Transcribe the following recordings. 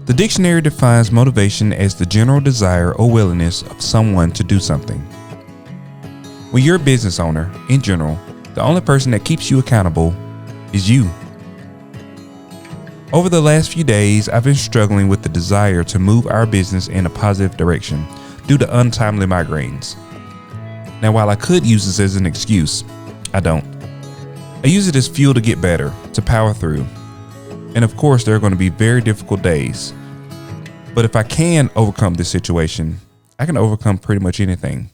The dictionary defines motivation as the general desire or willingness of someone to do something. When you're a business owner, in general, the only person that keeps you accountable is you. Over the last few days, I've been struggling with the desire to move our business in a positive direction due to untimely migraines. Now, while I could use this as an excuse, I don't. I use it as fuel to get better, to power through. And of course, there are going to be very difficult days. But if I can overcome this situation, I can overcome pretty much anything.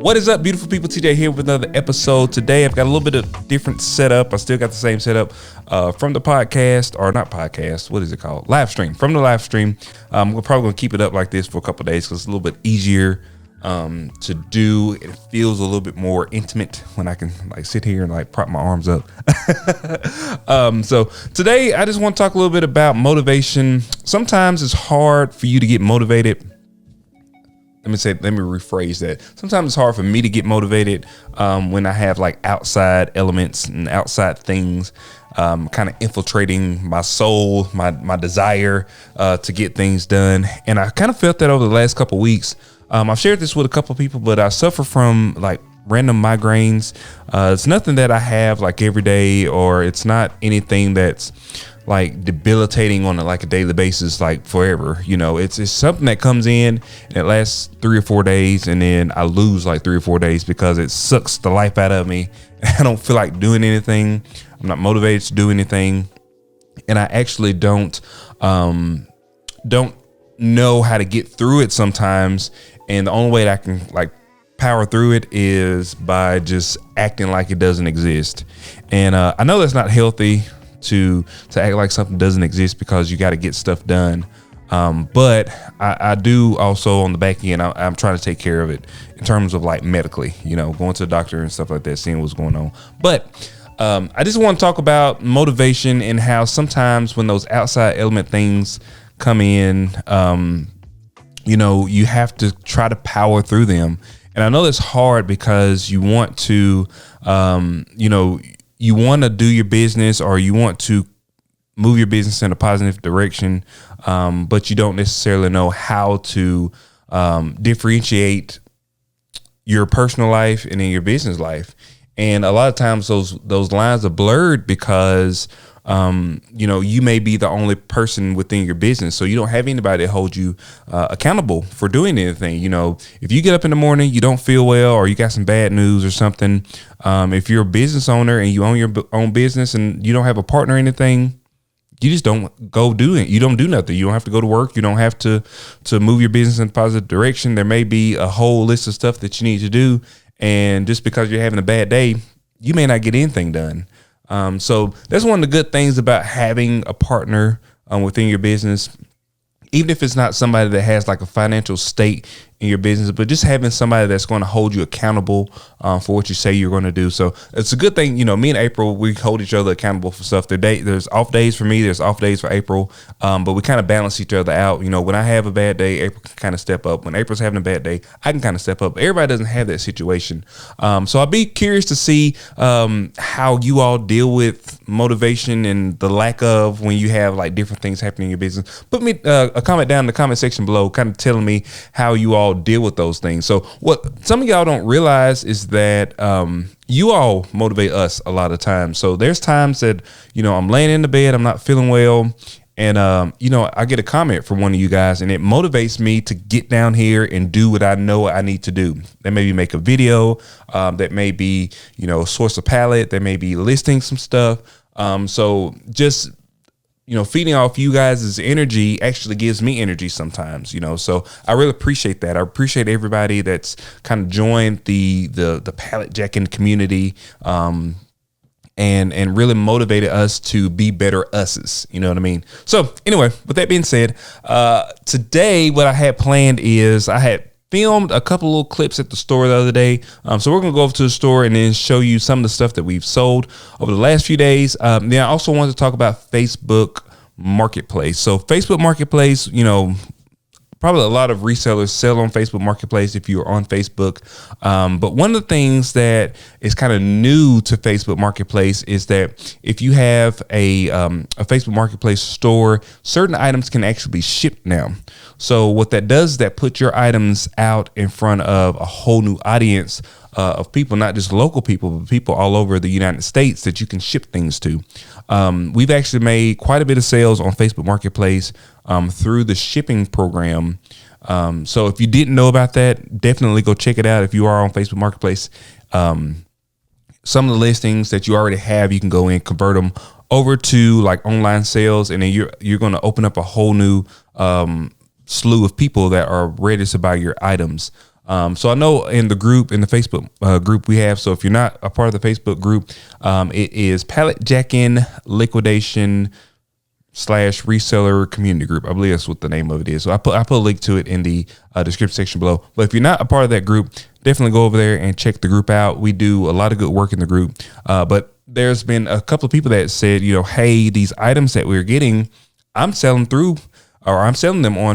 What is up, beautiful people? TJ here with another episode. Today I've got a little bit of different setup. I still got the same setup from the podcast, or not podcast, what is it called? Live stream. From the live stream. We're probably going to keep it up like this for a couple of days because it's a little bit easier to do. It feels a little bit more intimate when I can like sit here and like prop my arms up. So today I just want to talk a little bit about motivation. Sometimes it's hard for you to get motivated. Let me rephrase that. Sometimes it's hard for me to get motivated when I have like outside elements and outside things kind of infiltrating my soul, my desire to get things done. And I kind of felt that over the last couple of weeks. I've shared this with a couple of people, but I suffer from like random migraines. It's nothing that I have like every day, or it's not anything that's like debilitating on a daily basis, like forever. You know, it's something that comes in and it lasts 3 or 4 days, and then I lose like 3 or 4 days because it sucks the life out of me. I don't feel like doing anything. I'm not motivated to do anything, and I actually don't know how to get through it sometimes. And the only way that I can like power through it is by just acting like it doesn't exist. And I know that's not healthy to act like something doesn't exist, because you got to get stuff done. But I do also on the back end, I'm trying to take care of it in terms of like medically, you know, going to the doctor and stuff like that, seeing what's going on. But I just want to talk about motivation and how sometimes when those outside element things come in, you know, you have to try to power through them. And I know that's hard because you want to, you know, you want to do your business, or you want to move your business in a positive direction, but you don't necessarily know how to differentiate your personal life and then your business life. And a lot of times those lines are blurred because you know, you may be the only person within your business, so you don't have anybody to hold you accountable for doing anything. You know, if you get up in the morning, you don't feel well, or you got some bad news or something. If you're a business owner and you own your own business and you don't have a partner or anything, you just don't go do it. You don't do nothing. You don't have to go to work. You don't have to move your business in a positive direction. There may be a whole list of stuff that you need to do, and just because you're having a bad day, you may not get anything done. So that's one of the good things about having a partner within your business, even if it's not somebody that has like a financial stake in your business, but just having somebody that's going to hold you accountable for what you say you're going to do. So it's a good thing. You know, me and April, we hold each other accountable for stuff. There's off days for me, there's off days for April, but we kind of balance each other out. You know, when I have a bad day, April can kind of step up. When April's having a bad day, I can kind of step up. Everybody doesn't have that situation. So I'll be curious to see how you all deal with motivation and the lack of when you have like different things happening in your business. Put me a comment down in the comment section below, kind of telling me how you all deal with those things. So what some of y'all don't realize is that you all motivate us a lot of times. So there's times that, you know, I'm laying in the bed, I'm not feeling well, and you know, I get a comment from one of you guys, and it motivates me to get down here and do what I know I need to do. That maybe make a video, that may be, you know, source a pallet, that may be listing some stuff. So just, you know, feeding off you guys' energy actually gives me energy sometimes, you know, so I really appreciate that. I appreciate everybody that's kind of joined the Pallet Jackin community, and really motivated us to be better us's, you know what I mean? So anyway, with that being said, today what I had planned is I had filmed a couple little clips at the store the other day. So we're gonna go over to the store and then show you some of the stuff that we've sold over the last few days. Then I also wanted to talk about Facebook Marketplace. So Facebook Marketplace, you know, probably a lot of resellers sell on Facebook Marketplace if you're on Facebook. But one of the things that is kind of new to Facebook Marketplace is that if you have a Facebook Marketplace store, certain items can actually be shipped now. So what that does is that puts your items out in front of a whole new audience of people, not just local people, but people all over the United States that you can ship things to. We've actually made quite a bit of sales on Facebook Marketplace through the shipping program. So if you didn't know about that, definitely go check it out. If you are on Facebook Marketplace, some of the listings that you already have, you can go in, convert them over to like online sales, and then you're going to open up a whole new slew of people that are ready to buy your items. So I know in the Facebook group we have, so if you're not a part of the Facebook group, it is Pallet Jackin Liquidation / reseller community group. I believe that's what the name of it is. So I put a link to it in the description section below. But if you're not a part of that group, definitely go over there and check the group out. We do a lot of good work in the group. But there's been a couple of people that said, you know, hey, these items that we're getting, I'm selling them on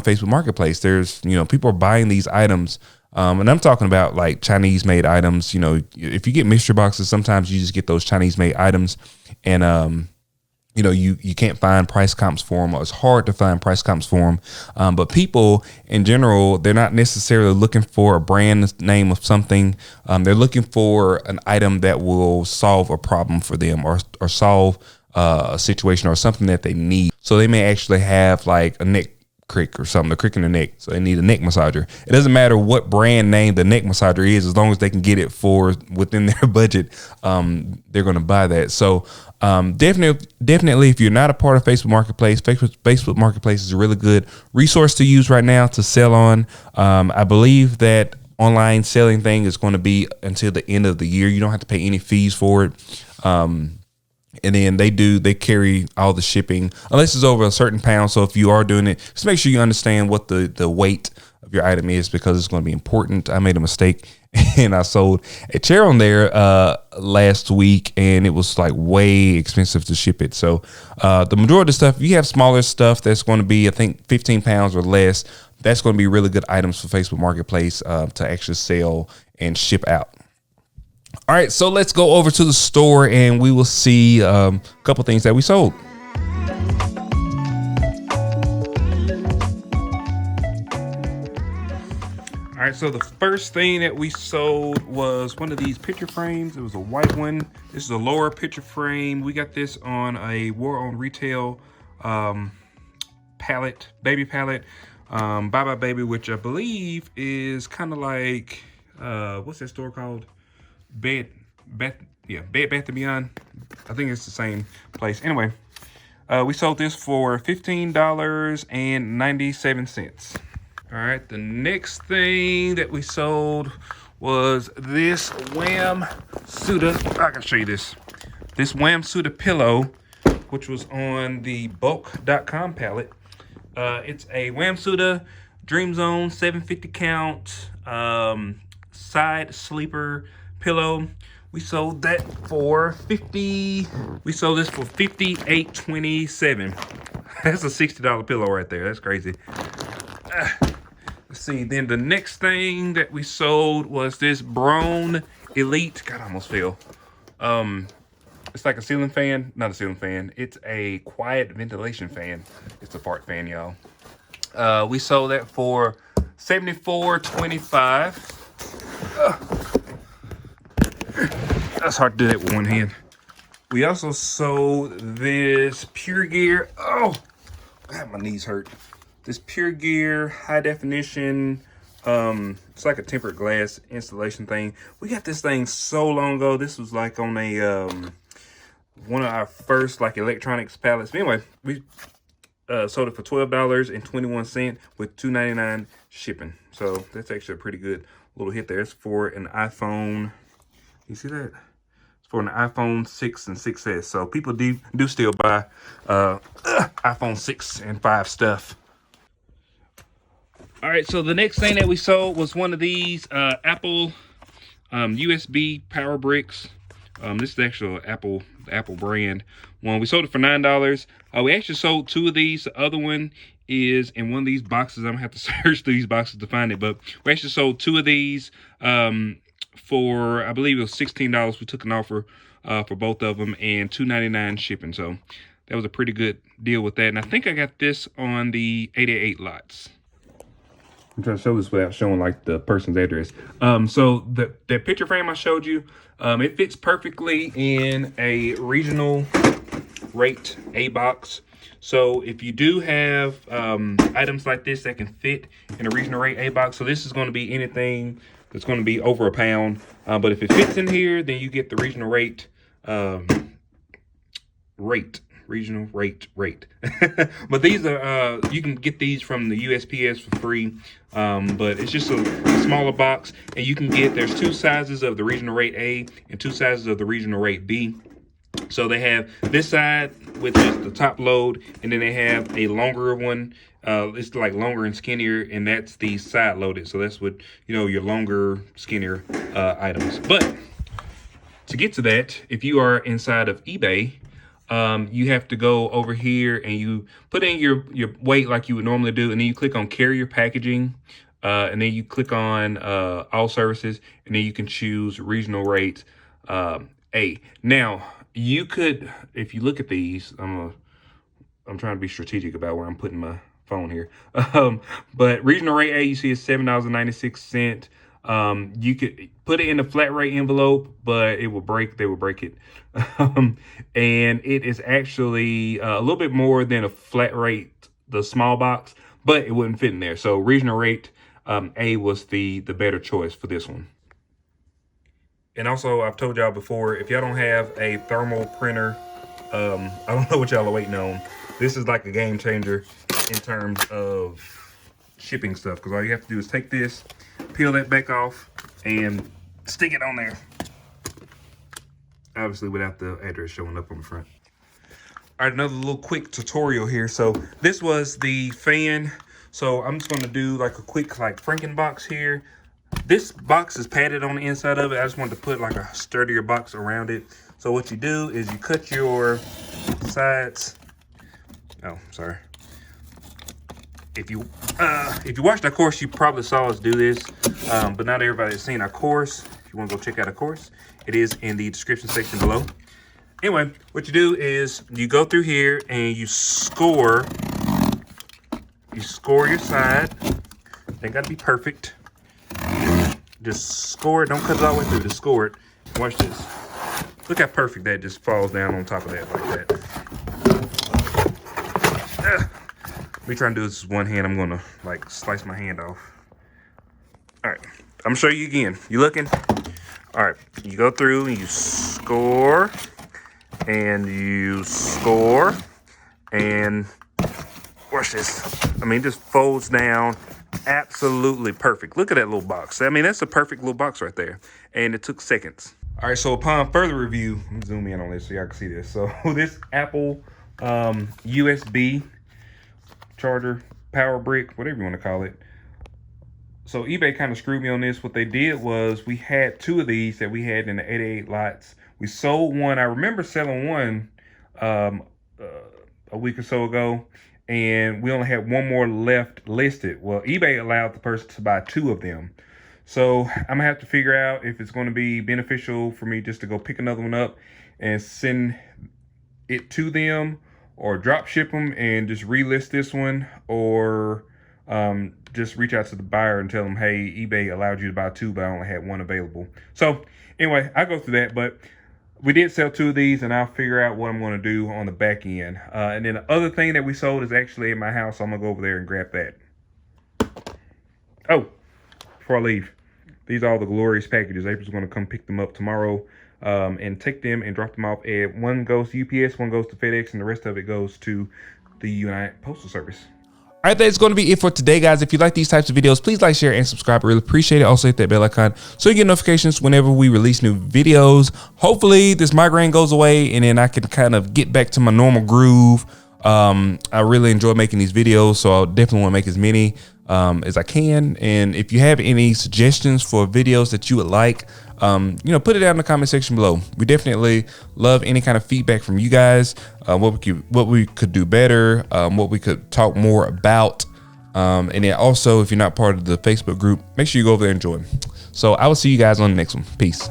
Facebook Marketplace. There's, you know, people are buying these items. And I'm talking about like Chinese made items. You know, if you get mystery boxes, sometimes you just get those Chinese made items, and you know, you can't find price comps for them, or it's hard to find price comps for them. But people in general, they're not necessarily looking for a brand name of something. They're looking for an item that will solve a problem for them, or solve a situation or something that they need. So they may actually have like a neck crick or something, a crick in the neck, so they need a neck massager. It doesn't matter what brand name the neck massager is, as long as they can get it for within their budget, they're going to buy that. So definitely if you're not a part of Facebook Marketplace, Facebook Marketplace is a really good resource to use right now to sell on. I believe that online selling thing is going to be until the end of the year. You don't have to pay any fees for it. And then they carry all the shipping unless it's over a certain pound. So if you are doing it, just make sure you understand what the weight of your item is, because it's going to be important. I made a mistake and I sold a chair on there last week, and it was like way expensive to ship it. So the majority of the stuff, if you have smaller stuff that's going to be, I think, 15 pounds or less, that's going to be really good items for Facebook Marketplace to actually sell and ship out. All right, so let's go over to the store and we will see a couple things that we sold. All right, so the first thing that we sold was one of these picture frames. It was a white one. This is a lower picture frame. We got this on a War on Retail pallet, baby pallet, Bye Bye Baby, which I believe is kind of like, what's that store called? Bed Bath & Beyond. I think it's the same place. Anyway, we sold this for $15.97. All right, the next thing that we sold was this Wham Suda. I can show you this. This Wham Suda pillow, which was on the bulk.com pallet. It's a Wham Suda Dream Zone 750 count side sleeper pillow. We sold that for $58.27. That's a $60 pillow right there. That's crazy. Let's see. Then the next thing that we sold was this Brown Elite. God, I almost fell. It's like a ceiling fan. Not a ceiling fan. It's a quiet ventilation fan. It's a fart fan, y'all. We sold that for $74.25. That's hard to do that with one hand. We also sold this Pure Gear. Oh, God, my knees hurt. This Pure Gear high definition. It's like a tempered glass installation thing. We got this thing so long ago. This was like on a one of our first like electronics pallets. But anyway, we sold it for $12.21 with $2.99 shipping. So that's actually a pretty good little hit there. It's for an iPhone. You see that? It's for an iPhone 6 and 6S. So people do still buy iPhone 6 and 5 stuff. All right, so the next thing that we sold was one of these Apple USB power bricks. This is actually Apple brand one. We sold it for $9. We actually sold two of these. The other one is in one of these boxes. I'm gonna have to search through these boxes to find it, but we actually sold two of these for, I believe it was $16. We took an offer for both of them, and $2.99 shipping. So that was a pretty good deal with that. And I think I got this on the 88 lots. I'm trying to show this without showing like the person's address. So that picture frame I showed you, it fits perfectly in a regional rate A box. So if you do have items like this that can fit in a regional rate A box, so this is going to be anything that's going to be over £1. But if it fits in here, then you get the regional rate regional rate. But these are you can get these from the USPS for free, but it's just a smaller box, and you can get, there's two sizes of the regional rate A and two sizes of the regional rate B. So they have this side, which is the top load, and then they have a longer one. It's like longer and skinnier, and that's the side loaded. So that's what, you know, your longer, skinnier items. But to get to that, if you are inside of eBay, you have to go over here and you put in your weight like you would normally do, and then you click on carrier packaging, and then you click on all services, and then you can choose regional rate A. Now you could, if you look at these, I'm trying to be strategic about where I'm putting my phone here. But regional rate A, you see, is $7.96. You could put it in a flat rate envelope, but it will break. They will break it. And it is actually a little bit more than a flat rate, the small box, but it wouldn't fit in there. So regional rate A was the better choice for this one. And also, I've told y'all before, if y'all don't have a thermal printer, I don't know what y'all are waiting on. This is like a game changer in terms of shipping stuff, because all you have to do is take this, peel that back off, and stick it on there. Obviously without the address showing up on the front. All right, another little quick tutorial here. So this was the fan. So I'm just gonna do like a quick like Frankenbox here. This box is padded on the inside of it. I just wanted to put like a sturdier box around it. So what you do is you cut your sides. Oh, sorry. If you watched our course, you probably saw us do this, but not everybody has seen our course. If you want to go check out our course, it is in the description section below. Anyway, what you do is you go through here and you score your side. They got to be perfect. Just score it. Don't cut it all the way through. Just score it. Watch this. Look how perfect that just falls down on top of that like that. Me trying to do this with one hand. I'm gonna like slice my hand off. All right, I'm gonna show you again. You looking? All right, you go through and you score, and you score, and watch this. I mean, it just folds down absolutely perfect. Look at that little box. I mean, that's a perfect little box right there, and it took seconds. All right, so upon further review, let me zoom in on this so y'all can see this. So this Apple USB charger, power brick, whatever you want to call it. So eBay kind of screwed me on this. What they did was we had two of these that we had in the 88 lots. We sold one. I remember selling one a week or so ago, and we only had one more left listed. Well, eBay allowed the person to buy two of them. So I'm gonna have to figure out if it's going to be beneficial for me just to go pick another one up and send it to them, or drop ship them and just relist this one, or just reach out to the buyer and tell them, hey, eBay allowed you to buy two, but I only had one available. So anyway, I go through that, but we did sell two of these, and I'll figure out what I'm going to do on the back end. And then the other thing that we sold is actually in my house. So I'm going to go over there and grab that. Oh, before I leave, these are all the glorious packages. April's going to come pick them up tomorrow and take them and drop them off. And one goes to UPS, one goes to FedEx, and the rest of it goes to the United Postal Service. All right, that's going to be it for today, guys. If you like these types of videos, please like, share, and subscribe. I really appreciate it. Also, hit that bell icon so you get notifications whenever we release new videos. Hopefully, this migraine goes away, and then I can kind of get back to my normal groove. I really enjoy making these videos, so I'll definitely want to make as many as I can. And if you have any suggestions for videos that you would like, put it down in the comment section below. We definitely love any kind of feedback from you guys, what we could do better, what we could talk more about. And then also, if you're not part of the Facebook group, make sure you go over there and join. So I will see you guys on the next one. Peace.